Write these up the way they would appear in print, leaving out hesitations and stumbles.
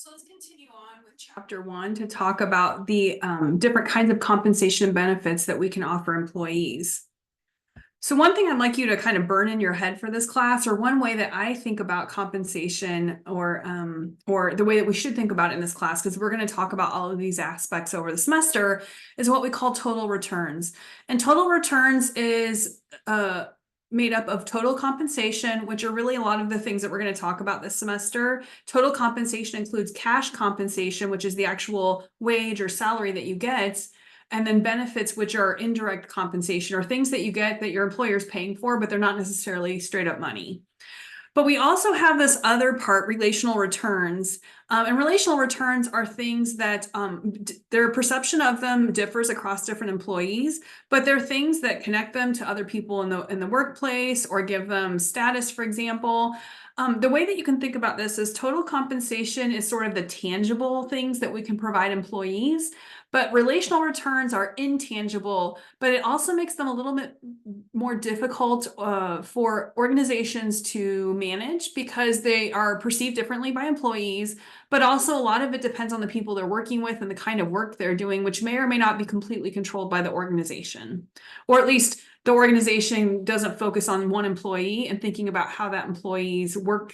So let's continue on with chapter one to talk about the different kinds of compensation benefits that we can offer employees. So one thing I'd like you to kind of burn in your head for this class, or one way that I think about compensation, or the way that we should think about it in this class, because we're going to talk about all of these aspects over the semester, is what we call total returns. And total returns is made up of total compensation, which are really a lot of the things that we're going to talk about this semester. Total compensation includes cash compensation, which is the actual wage or salary that you get. And then benefits, which are indirect compensation, or things that you get that your employer is paying for, but they're not necessarily straight up money. But we also have this other part, relational returns. And relational returns are things that their perception of them differs across different employees, but they're things that connect them to other people in the workplace or give them status, for example. The way that you can think about this is total compensation is sort of the tangible things that we can provide employees, but relational returns are intangible, but it also makes them a little bit more difficult for organizations to manage because they are perceived differently by employees, but also a lot of it depends on the people they're working with and the kind of work they're doing, which may or may not be completely controlled by the organization, or at least the organization doesn't focus on one employee and thinking about how that employee's work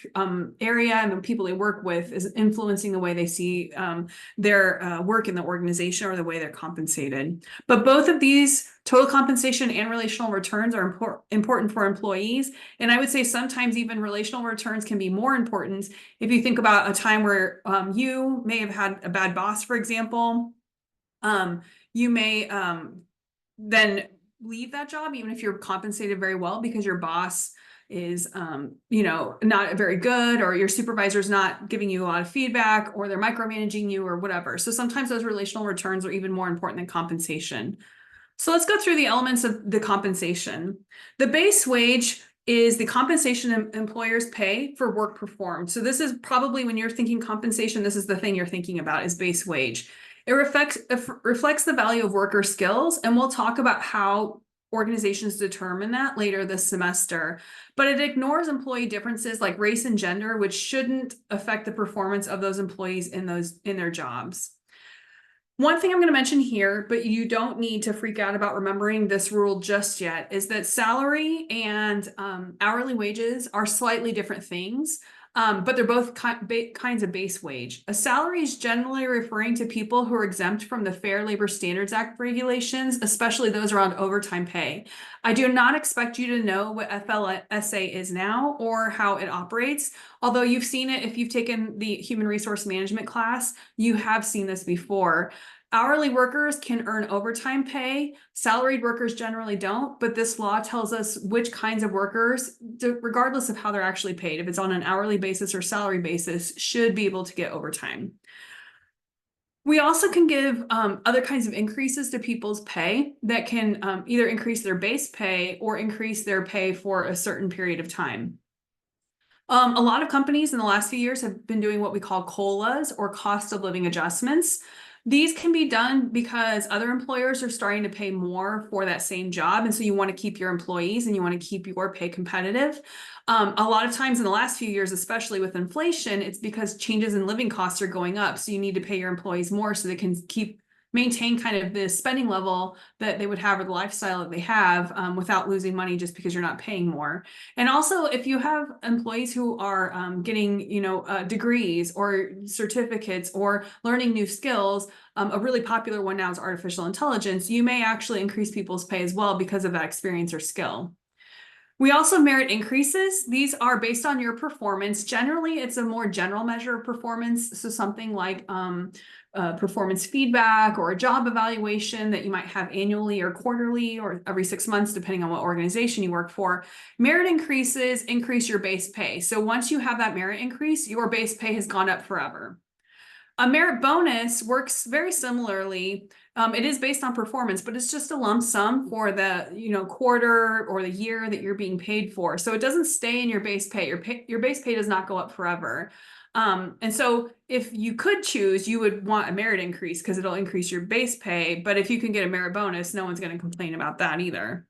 area and the people they work with is influencing the way they see their work in the organization or the way they're compensated. But both of these, total compensation and relational returns, are important for employees. And I would say sometimes even relational returns can be more important if you think about a time where you may have had a bad boss, for example. You may then leave that job, even if you're compensated very well, because your boss is not very good, or your supervisor's not giving you a lot of feedback, or they're micromanaging you or whatever. So sometimes those relational returns are even more important than compensation. So let's go through the elements of the compensation. The base wage is the compensation employers pay for work performed. So this is probably, when you're thinking compensation, this is the thing you're thinking about, is base wage. It reflects the value of worker skills, and we'll talk about how organizations determine that later this semester. But it ignores employee differences like race and gender, which shouldn't affect the performance of those employees in their jobs. One thing I'm going to mention here, but you don't need to freak out about remembering this rule just yet, is that salary and hourly wages are slightly different things. But they're both kinds of base wage. A salary is generally referring to people who are exempt from the Fair Labor Standards Act regulations, especially those around overtime pay. I do not expect you to know what FLSA is now or how it operates, although you've seen it if you've taken the human resource management class. You have seen this before. Hourly workers can earn overtime pay. Salaried workers generally don't, but this law tells us which kinds of workers, regardless of how they're actually paid, if it's on an hourly basis or salary basis, should be able to get overtime. We also can give other kinds of increases to people's pay that can either increase their base pay or increase their pay for a certain period of time. A lot of companies in the last few years have been doing what we call COLAs, or cost of living adjustments. These can be done because other employers are starting to pay more for that same job. And so you want to keep your employees and you want to keep your pay competitive. A lot of times in the last few years, especially with inflation, it's because changes in living costs are going up. So you need to pay your employees more so they can maintain kind of the spending level that they would have, or the lifestyle that they have, without losing money just because you're not paying more. And also, if you have employees who are getting, degrees or certificates or learning new skills, a really popular one now is artificial intelligence, you may actually increase people's pay as well because of that experience or skill. We also merit increases. These are based on your performance. Generally, it's a more general measure of performance. So something like performance feedback or a job evaluation that you might have annually or quarterly or every 6 months, depending on what organization you work for. Merit increases increase your base pay. So once you have that merit increase, your base pay has gone up forever. A merit bonus works very similarly. It is based on performance, but it's just a lump sum for the quarter or the year that you're being paid for. So it doesn't stay in your base pay. Your base pay does not go up forever. And so if you could choose, you would want a merit increase because it'll increase your base pay. But if you can get a merit bonus, no one's going to complain about that either.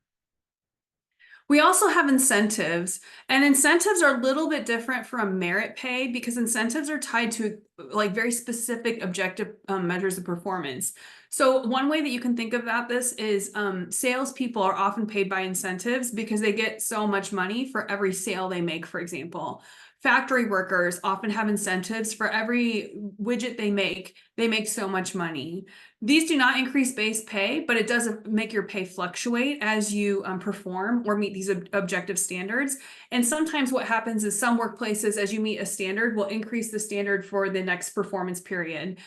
We also have incentives, and incentives are a little bit different from merit pay because incentives are tied to like very specific objective measures of performance. So one way that you can think about this is salespeople are often paid by incentives because they get so much money for every sale they make, for example. Factory workers often have incentives for every widget they make so much money. These do not increase base pay, but it does make your pay fluctuate as you perform or meet these objective standards. And sometimes what happens is some workplaces, as you meet a standard, will increase the standard for the next performance period.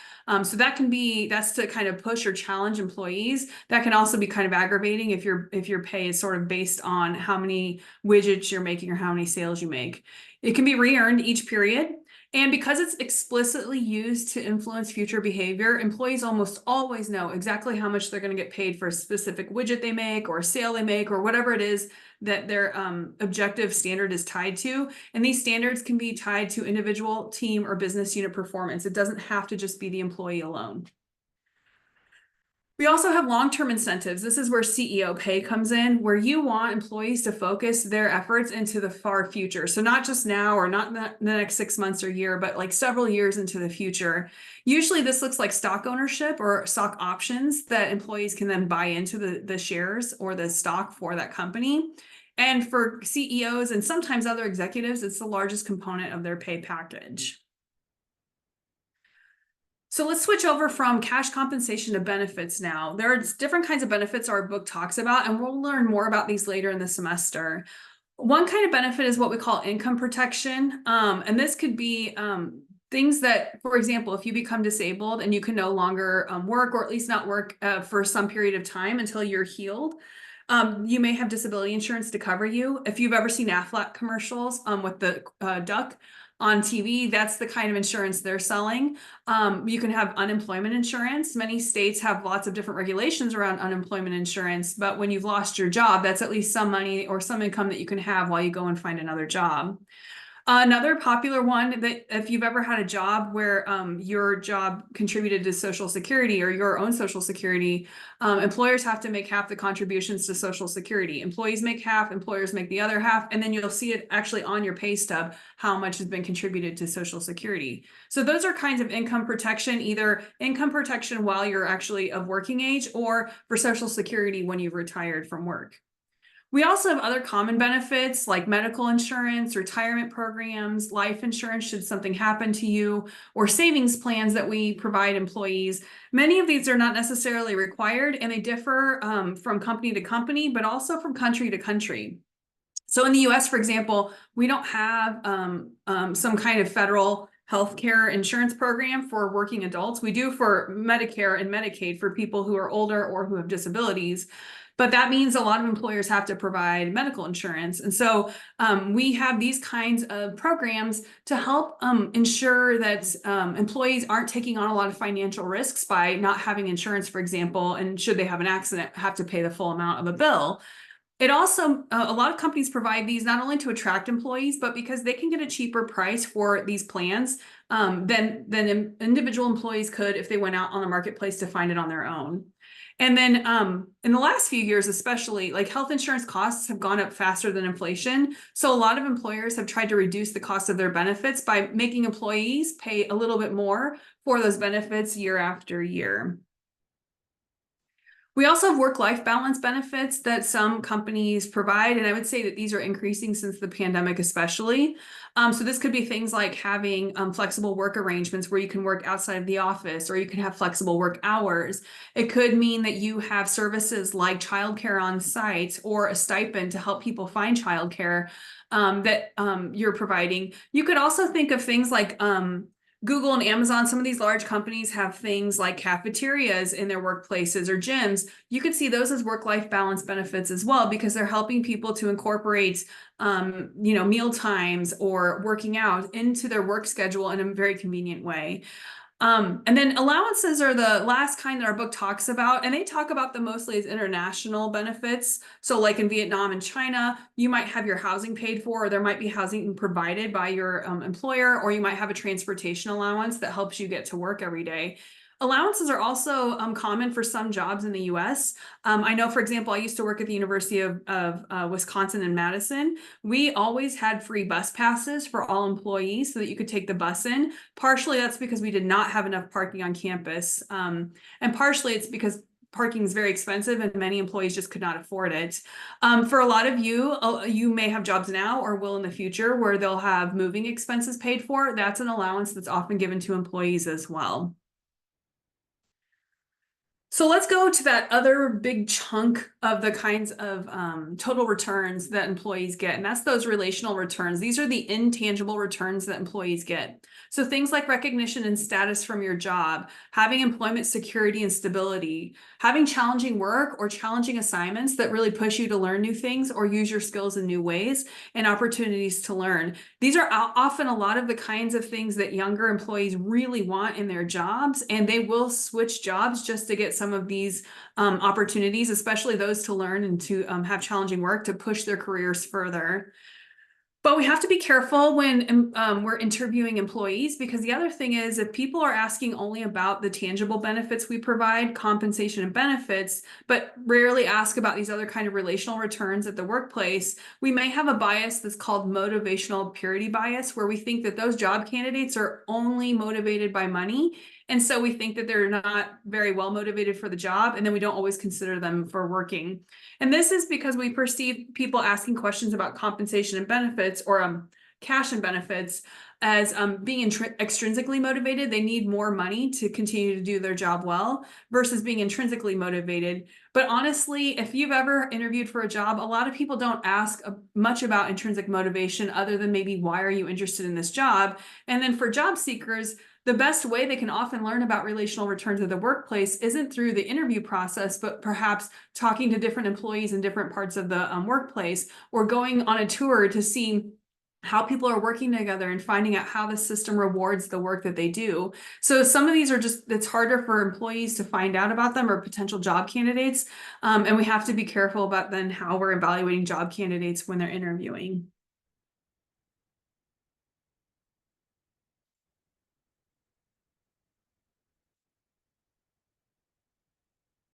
So that's to kind of push or challenge employees. That can also be kind of aggravating if your pay is sort of based on how many widgets you're making or how many sales you make. It can be re-earned each period. And because it's explicitly used to influence future behavior, employees almost always know exactly how much they're going to get paid for a specific widget they make or a sale they make or whatever it is that their objective standard is tied to. And these standards can be tied to individual, team, or business unit performance. It doesn't have to just be the employee alone. We also have long-term incentives. This is where CEO pay comes in, where you want employees to focus their efforts into the far future. So not just now or not the next 6 months or year, but like several years into the future. Usually this looks like stock ownership or stock options that employees can then buy into the shares or the stock for that company. And for CEOs and sometimes other executives, it's the largest component of their pay package. So let's switch over from cash compensation to benefits now. There are different kinds of benefits our book talks about, and we'll learn more about these later in the semester. One kind of benefit is what we call income protection. And this could be things that, for example, if you become disabled and you can no longer work or at least not work for some period of time until you're healed, you may have disability insurance to cover you. If you've ever seen Aflac commercials with the duck on TV, that's the kind of insurance they're selling. You can have unemployment insurance. Many states have lots of different regulations around unemployment insurance, but when you've lost your job, that's at least some money or some income that you can have while you go and find another job. Another popular one that if you've ever had a job where your job contributed to Social Security or your own Social Security, employers have to make half the contributions to Social Security. Employees make half, employers make the other half, and then you'll see it actually on your pay stub how much has been contributed to Social Security. So those are kinds of income protection, either income protection while you're actually of working age or for Social Security when you've retired from work. We also have other common benefits like medical insurance, retirement programs, life insurance should something happen to you, or savings plans that we provide employees. Many of these are not necessarily required and they differ from company to company, but also from country to country. So in the US, for example, we don't have some kind of federal healthcare insurance program for working adults. We do for Medicare and Medicaid for people who are older or who have disabilities. But that means a lot of employers have to provide medical insurance. And so we have these kinds of programs to help ensure that employees aren't taking on a lot of financial risks by not having insurance, for example, and should they have an accident, have to pay the full amount of a bill. It also, a lot of companies provide these not only to attract employees, but because they can get a cheaper price for these plans than individual employees could if they went out on the marketplace to find it on their own. And then in the last few years, especially, like health insurance costs have gone up faster than inflation. So a lot of employers have tried to reduce the cost of their benefits by making employees pay a little bit more for those benefits year after year. We also have work-life balance benefits that some companies provide, and I would say that these are increasing since the pandemic especially. So this could be things like having flexible work arrangements where you can work outside of the office or you can have flexible work hours. It could mean that you have services like childcare on site or a stipend to help people find childcare that you're providing. You could also think of things like Google and Amazon, some of these large companies have things like cafeterias in their workplaces or gyms. You could see those as work-life balance benefits as well, because they're helping people to incorporate, meal times or working out into their work schedule in a very convenient way. And then allowances are the last kind that our book talks about, and they talk about them mostly as international benefits. So like in Vietnam and China, you might have your housing paid for, or there might be housing provided by your employer, or you might have a transportation allowance that helps you get to work every day. Allowances are also common for some jobs in the US. I know, for example, I used to work at the University of Wisconsin in Madison. We always had free bus passes for all employees so that you could take the bus in. Partially that's because we did not have enough parking on campus. And partially it's because parking is very expensive and many employees just could not afford it. For a lot of you, you may have jobs now or will in the future where they'll have moving expenses paid for. That's an allowance that's often given to employees as well. So let's go to that other big chunk of the kinds of total returns that employees get, and that's those relational returns. These are the intangible returns that employees get. So things like recognition and status from your job, having employment security and stability, having challenging work or challenging assignments that really push you to learn new things or use your skills in new ways, and opportunities to learn. These are often a lot of the kinds of things that younger employees really want in their jobs, and they will switch jobs just to get some of these opportunities, especially those to learn and to have challenging work to push their careers further. But we have to be careful when we're interviewing employees, because the other thing is if people are asking only about the tangible benefits we provide, compensation and benefits, but rarely ask about these other kind of relational returns at the workplace, we may have a bias that's called motivational purity bias, where we think that those job candidates are only motivated by money. And so we think that they're not very well motivated for the job, and then we don't always consider them for working. And this is because we perceive people asking questions about compensation and benefits, or cash and benefits, as being extrinsically motivated. They need more money to continue to do their job well, versus being intrinsically motivated. But honestly, if you've ever interviewed for a job, a lot of people don't ask much about intrinsic motivation other than maybe, why are you interested in this job? And then for job seekers, the best way they can often learn about relational returns of the workplace isn't through the interview process, but perhaps talking to different employees in different parts of the workplace, or going on a tour to see how people are working together and finding out how the system rewards the work that they do. So some of these are just, it's harder for employees to find out about them, or potential job candidates. And we have to be careful about then how we're evaluating job candidates when they're interviewing.